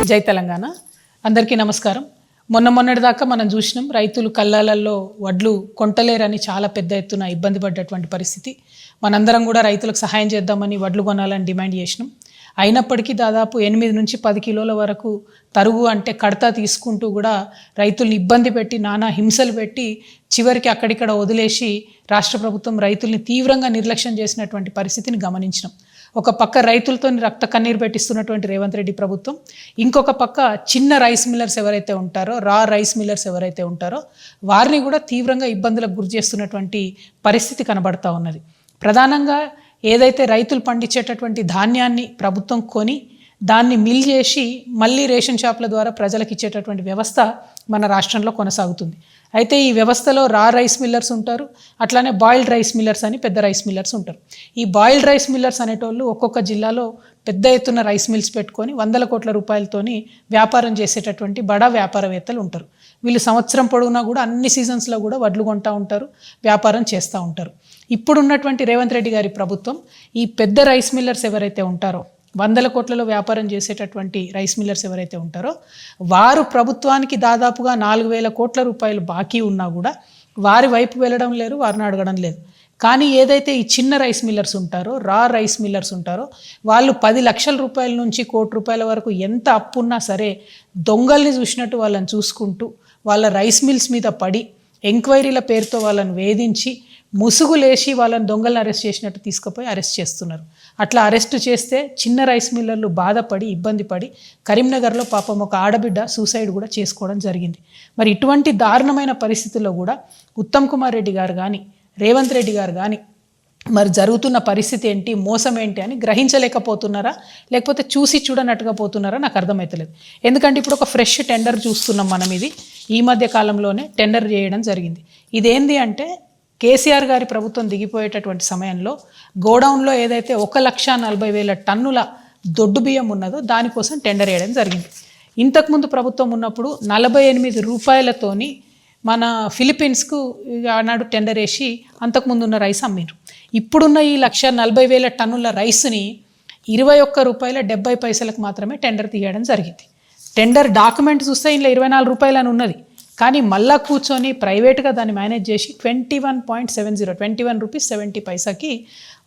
జై తెలంగాణ. అందరికీ నమస్కారం. మొన్నటిదాకా మనం చూసినాం, రైతులు కళ్ళాలలో వడ్లు కొంటలేరని చాలా పెద్ద ఎత్తున ఇబ్బంది పడ్డటువంటి పరిస్థితి. మనందరం కూడా రైతులకు సహాయం చేద్దామని వడ్లు కొనాలని డిమాండ్ చేసినాం. అయినప్పటికీ దాదాపు 8 నుంచి 10 కిలోల వరకు తరుగు అంటే కడతా తీసుకుంటూ కూడా రైతుల్ని ఇబ్బంది పెట్టి నానా హింసలు పెట్టి చివరికి అక్కడిక్కడ వదిలేసి రాష్ట్ర ప్రభుత్వం రైతుల్ని తీవ్రంగా నిర్లక్ష్యం చేసినటువంటి పరిస్థితిని గమనించినాం. ఒక పక్క రైతులతో రక్త కన్నీరు పెట్టిస్తున్నటువంటి రేవంత్ రెడ్డి ప్రభుత్వం, ఇంకొక పక్క చిన్న రైస్ మిల్లర్స్ ఎవరైతే ఉంటారో, రైస్ మిల్లర్స్ ఎవరైతే ఉంటారో వారిని కూడా తీవ్రంగా ఇబ్బందులకు గురి చేస్తున్నటువంటి పరిస్థితి కనబడతా ఉన్నది. ప్రధానంగా ఏదైతే రైతులు పండించేటటువంటి ధాన్యాన్ని ప్రభుత్వం కొని దాన్ని మిల్ చేసి మళ్ళీ రేషన్ షాపుల ద్వారా ప్రజలకు ఇచ్చేటటువంటి వ్యవస్థ మన రాష్ట్రంలో కొనసాగుతుంది. అయితే ఈ వ్యవస్థలో రైస్ మిల్లర్స్ ఉంటారు, అట్లానే బాయిల్డ్ రైస్ మిల్లర్స్ అని పెద్ద రైస్ మిల్లర్స్ ఉంటారు. ఈ బాయిల్డ్ రైస్ మిల్లర్స్ అనేటోళ్ళు ఒక్కొక్క జిల్లాలో పెద్ద ఎత్తున రైస్ మిల్స్ పెట్టుకొని 100 కోట్ల రూపాయలతోని వ్యాపారం చేసేటటువంటి బడా వ్యాపారవేత్తలు ఉంటారు. వీళ్ళు సంవత్సరం పొడవునా కూడా అన్ని సీజన్స్లో కూడా వడ్లు కొంటూ ఉంటారు, వ్యాపారం చేస్తూ ఉంటారు. ఇప్పుడున్నటువంటి రేవంత్ రెడ్డి గారి ప్రభుత్వం ఈ పెద్ద రైస్ మిల్లర్స్ ఎవరైతే ఉంటారో, 100 కోట్లలో వ్యాపారం చేసేటటువంటి రైస్ మిల్లర్స్ ఎవరైతే ఉంటారో వారు ప్రభుత్వానికి దాదాపుగా 4,000 కోట్ల రూపాయలు బాకీ ఉన్నా కూడా వారి వైపు వెళ్ళడం లేదు, వారిని అడగడం లేదు. కానీ ఏదైతే ఈ చిన్న రైస్ మిల్లర్స్ ఉంటారో, రైస్ మిల్లర్స్ ఉంటారో వాళ్ళు 10 లక్షల రూపాయల నుంచి 1 కోటి రూపాయల వరకు ఎంత అప్పున్నా సరే దొంగల్ని చూసినట్టు వాళ్ళని చూసుకుంటూ వాళ్ళ రైస్ మిల్స్ మీద పడి ఎంక్వైరీల పేరుతో వాళ్ళని వేధించి ముసుగులేసి వాళ్ళని దొంగలను అరెస్ట్ చేసినట్టు తీసుకుపోయి అరెస్ట్ చేస్తున్నారు. అట్లా అరెస్ట్ చేస్తే చిన్న రైస్ మిల్లర్లు బాధపడి ఇబ్బంది పడి కరీంనగర్లో పాపం ఒక ఆడబిడ్డ సూసైడ్ కూడా చేసుకోవడం జరిగింది. మరి ఇటువంటి దారుణమైన పరిస్థితుల్లో కూడా ఉత్తమ్ కుమార్ రెడ్డి గారు కానీ రేవంత్ రెడ్డి గారు కానీ మరి జరుగుతున్న పరిస్థితి ఏంటి, మోసం ఏంటి అని గ్రహించలేకపోతున్నారా, లేకపోతే చూసి చూడనట్టుగా పోతున్నారా నాకు అర్థమవుతలేదు. ఎందుకంటే ఇప్పుడు ఒక ఫ్రెష్ టెండర్ చూస్తున్నాం మనం. ఇది ఈ మధ్య కాలంలోనే టెండర్ చేయడం జరిగింది. ఇదేంది అంటే కేసీఆర్ గారి ప్రభుత్వం దిగిపోయేటటువంటి సమయంలో గోడౌన్లో ఏదైతే 1,40,000 టన్నుల దొడ్డు బియ్యం ఉన్నదో దానికోసం టెండర్ వేయడం జరిగింది. ఇంతకుముందు ప్రభుత్వం ఉన్నప్పుడు 48 రూపాయలతోని మన ఫిలిప్పీన్స్కు ఆనాడు టెండర్ వేసి అంతకుముందు ఉన్న రైస్ అమ్మిరు. ఇప్పుడున్న ఈ 1,40,000 టన్నుల రైస్ని 21 రూపాయల 70 పైసలకు మాత్రమే టెండర్ తీయడం జరిగింది. టెండర్ డాక్యుమెంట్ చూస్తే ఇందులో 24 రూపాయలు అని ఉన్నది. కానీ మళ్ళా కూర్చొని ప్రైవేట్గా దాన్ని మేనేజ్ చేసి 21 రూపీస్ 70 పైసాకి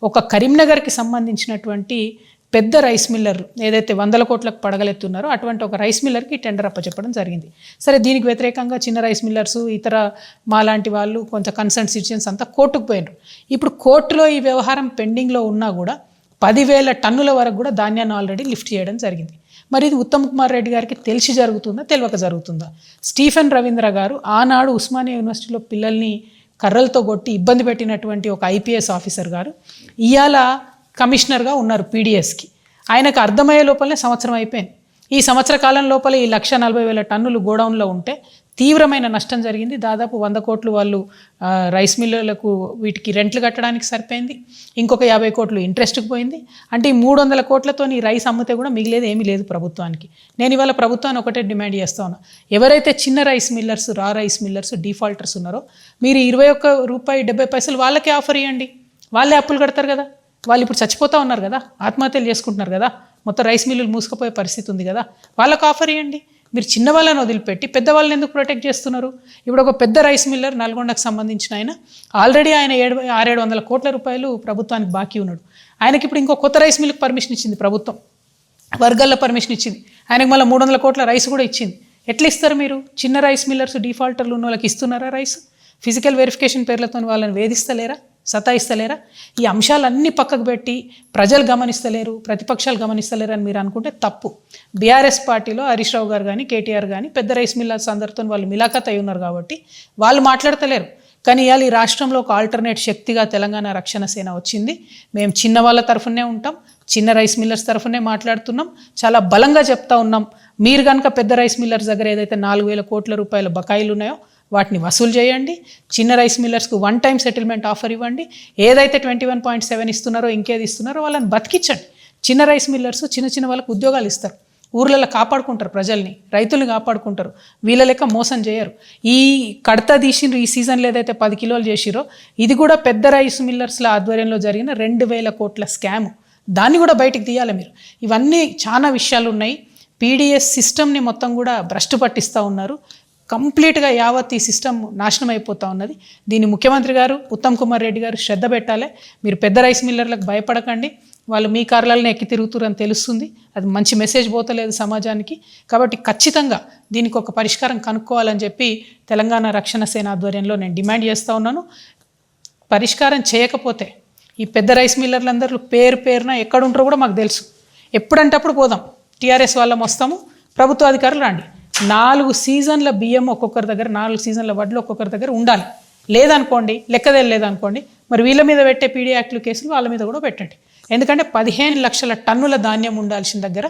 ఒక కరీంనగర్కి సంబంధించినటువంటి పెద్ద రైస్ మిల్లర్ ఏదైతే 100 కోట్లకు పడగలెత్తున్నారో అటువంటి ఒక రైస్ మిల్లర్కి టెండర్ అప్పచెప్పడం జరిగింది. సరే, దీనికి వ్యతిరేకంగా చిన్న రైస్ మిల్లర్స్, ఇతర మాలాంటి వాళ్ళు, కొంత కన్సర్న్ సిటిజన్స్ అంతా కోర్టుకు పోయినారు. ఇప్పుడు కోర్టులో ఈ వ్యవహారం పెండింగ్లో ఉన్నా కూడా 10,000 టన్నుల వరకు కూడా ధాన్యాన్ని ఆల్రెడీ లిఫ్ట్ చేయడం జరిగింది. మరి ఇది ఉత్తమ్ కుమార్ రెడ్డి గారికి తెలిసి జరుగుతుందా, తెలియక జరుగుతుందా? స్టీఫెన్ రవీంద్ర గారు ఆనాడు ఉస్మానియా యూనివర్సిటీలో పిల్లల్ని కర్రలతో కొట్టి ఇబ్బంది పెట్టినటువంటి ఒక IPS ఆఫీసర్ గారు ఇవాళ కమిషనర్గా ఉన్నారు PDSకి. ఆయనకు అర్థమయ్యే లోపలనే సంవత్సరం అయిపోయింది. ఈ సంవత్సర కాలం లోపల ఈ 1,40,000 టన్నులు గోడౌన్లో ఉంటే తీవ్రమైన నష్టం జరిగింది. దాదాపు 100 కోట్లు వాళ్ళు రైస్ మిల్లులకు వీటికి రెంట్లు కట్టడానికి సరిపోయింది. ఇంకొక 50 కోట్లు ఇంట్రెస్ట్కి పోయింది. అంటే ఈ 300 కోట్లతో ఈ రైస్ అమ్మితే కూడా మిగిలేదు ఏమీ లేదు ప్రభుత్వానికి. నేను ఇవాళ ప్రభుత్వాన్ని ఒకటే డిమాండ్ చేస్తా ఉన్నా, ఎవరైతే చిన్న rice millers, rice millers defaulters ఉన్నారో మీరు 21 రూపాయి 70 పైసలు వాళ్ళకే ఆఫర్ ఇవ్వండి. వాళ్ళే అప్పులు కడతారు కదా. వాళ్ళు ఇప్పుడు చచ్చిపోతూ ఉన్నారు కదా, ఆత్మహత్యలు చేసుకుంటున్నారు కదా, మొత్తం రైస్ మిల్లులు మూసుకుపోయే పరిస్థితి ఉంది కదా, వాళ్ళకు ఆఫర్ ఇవ్వండి. మీరు చిన్న వాళ్ళని వదిలిపెట్టి పెద్దవాళ్ళని ఎందుకు ప్రొటెక్ట్ చేస్తున్నారు? ఇప్పుడు ఒక పెద్ద రైస్ మిల్లర్ నల్గొండకు సంబంధించిన ఆయన ఆల్రెడీ ఆయన 600-700 కోట్ల రూపాయలు ప్రభుత్వానికి బాకీ ఉన్నాడు. ఆయనకి ఇప్పుడు ఇంకో కొత్త రైస్ మిల్లుకి పర్మిషన్ ఇచ్చింది ప్రభుత్వం, వర్గాల్లో పర్మిషన్ ఇచ్చింది. ఆయనకు మళ్ళీ 300 కోట్ల రైస్ కూడా ఇచ్చింది. ఎట్లా ఇస్తారు మీరు? చిన్న రైస్ మిల్లర్స్ డిఫాల్టర్లు ఉన్న వాళ్ళకి ఇస్తున్నారా రైస్? ఫిజికల్ వెరిఫికేషన్ పేర్లతో వాళ్ళని వేధిస్తలేరా, సతాయిస్తలేరా? ఈ అంశాలన్నీ పక్కకు పెట్టి ప్రజలు గమనిస్తలేరు, ప్రతిపక్షాలు గమనిస్తలేరు అని మీరు అనుకుంటే తప్పు. BRS పార్టీలో హరీష్ రావు గారు కానీ KTR కానీ పెద్ద రైస్ మిల్లర్స్ అందరితో వాళ్ళు మిలాఖత్ అయి ఉన్నారు కాబట్టి వాళ్ళు మాట్లాడతలేరు. కానీ ఇవాళ ఈ రాష్ట్రంలో ఒక ఆల్టర్నేట్ శక్తిగా తెలంగాణ రక్షణ సేన వచ్చింది. మేము చిన్న వాళ్ళ తరఫునే ఉంటాం, చిన్న రైస్ మిల్లర్స్ తరఫునే మాట్లాడుతున్నాం, చాలా బలంగా చెప్తా ఉన్నాం. మీరు కనుక పెద్ద రైస్ మిల్లర్స్ దగ్గర ఏదైతే 4,000 కోట్ల రూపాయల బకాయిలు ఉన్నాయో వాటిని వసూలు చేయండి. చిన్న రైస్ మిల్లర్స్కు 1 టైం సెటిల్మెంట్ ఆఫర్ ఇవ్వండి. ఏదైతే 21.7 ఇస్తున్నారో, ఇంకేది ఇస్తున్నారో వాళ్ళని బతికించండి. చిన్న రైస్ మిల్లర్స్ చిన్న వాళ్ళకు ఉద్యోగాలు ఇస్తారు, ఊర్లలో కాపాడుకుంటారు, ప్రజల్ని, రైతుల్ని కాపాడుకుంటారు. వీళ్ళ లెక్క మోసం చేయరు. ఈ కడతా తీసిండ్రు ఈ సీజన్లో ఏదైతే 10 కిలోలు చేసిరో ఇది కూడా పెద్ద రైస్ మిల్లర్స్ల ఆధ్వర్యంలో జరిగిన 2,000 కోట్ల స్కామ్. దాన్ని కూడా బయటికి తీయాలి మీరు. ఇవన్నీ చాలా విషయాలు ఉన్నాయి. పీడిఎస్ సిస్టమ్ని మొత్తం కూడా భ్రష్టు పట్టిస్తూ ఉన్నారు. కంప్లీట్గా యావత్ ఈ సిస్టమ్ నాశనం అయిపోతూ ఉన్నది. దీన్ని ముఖ్యమంత్రి గారు ఉత్తమ్ కుమార్ రెడ్డి గారు శ్రద్ధ పెట్టాలి. మీరు పెద్ద రైస్ మిల్లర్లకు భయపడకండి, వాళ్ళు మీ కార్యాలను ఎక్కి తిరుగుతారని తెలుస్తుంది. అది మంచి మెసేజ్ పోతలేదు సమాజానికి. కాబట్టి ఖచ్చితంగా దీనికి ఒక పరిష్కారం కనుక్కోవాలని చెప్పి తెలంగాణ రక్షణ సేన ఆధ్వర్యంలో నేను డిమాండ్ చేస్తూ ఉన్నాను. పరిష్కారం చేయకపోతే ఈ పెద్ద రైస్ మిల్లర్లందరూ పేరున ఎక్కడుంటారో కూడా మాకు తెలుసు. ఎప్పుడంటే అప్పుడు పోదాం, టీఆర్ఎస్ వాళ్ళం వస్తాము, ప్రభుత్వ అధికారులు రండి. 4 సీజన్ల బియ్యం ఒక్కొక్కరి దగ్గర, 4 సీజన్ల వడ్లు ఒక్కొక్కరి దగ్గర ఉండాలి. లేదనుకోండి, లేదనుకోండి, మరి వీళ్ళ మీద పెట్టే పీడీ యాక్ట్లు కేసులు వాళ్ళ మీద కూడా పెట్టండి. ఎందుకంటే 15 లక్షల టన్నుల ధాన్యం ఉండాల్సిన దగ్గర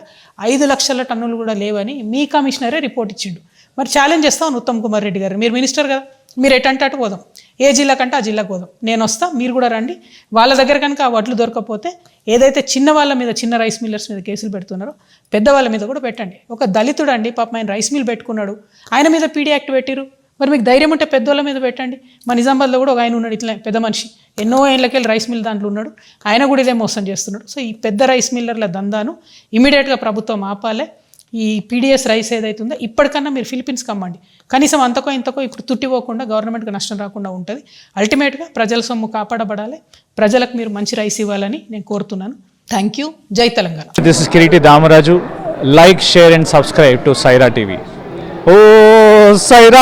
5 లక్షల టన్నులు కూడా లేవని మీ కమిషనరే రిపోర్ట్ ఇచ్చిండు. మరి ఛాలెంజ్ చేస్తాను ఉత్తమ్ కుమార్ రెడ్డి గారు, మీరు మినిస్టర్ కదా, మీరు ఎటంటే అటు పోదాం, ఏ జిల్లాకంటే ఆ జిల్లాకు పోదాం, నేను వస్తా, మీరు కూడా రండి. వాళ్ళ దగ్గర కనుక ఆ వడ్లు దొరకకపోతే ఏదైతే చిన్న వాళ్ళ మీద, చిన్న రైస్ మిల్లర్స్ మీద కేసులు పెడుతున్నారో పెద్దవాళ్ళ మీద కూడా పెట్టండి. ఒక దళితుడు అండి పాపం, ఆయన రైస్ మిల్ పెట్టుకున్నాడు, ఆయన మీద పీడీ యాక్ట్ పెట్టిరు. మరి మీకు ధైర్యం ఉంటే పెద్దోళ్ళ మీద పెట్టండి. మా నిజామాబాద్లో కూడా ఒక ఆయన ఉన్నాడు, ఇట్లా పెద్ద మనిషి, ఎన్నో ఏళ్ళకెళ్ళి రైస్ మిల్ దాంట్లో ఉన్నాడు, ఆయన కూడా ఇదే మోసం చేస్తున్నాడు. సో ఈ పెద్ద రైస్ మిల్లర్ల దందాను ఇమీడియట్గా ప్రభుత్వం ఆపాలి. ఈ పీడిఎస్ రైస్ ఏదైతుందో ఇప్పటికన్నా మీరు ఫిలిపీన్స్ కమ్మండి, కనీసం అంతకో ఇంతకో ఇప్పుడు తుట్టిపోకుండా గవర్నమెంట్కి నష్టం రాకుండా ఉంటుంది. అల్టిమేట్గా ప్రజల సొమ్ము కాపాడబడాలి, ప్రజలకు మీరు మంచి రైస్ ఇవ్వాలని నేను కోరుతున్నాను. Thank you. జై Telangana. This is Kireeti Damaraju. Like, share and subscribe to Saira TV. ఓ సైరా.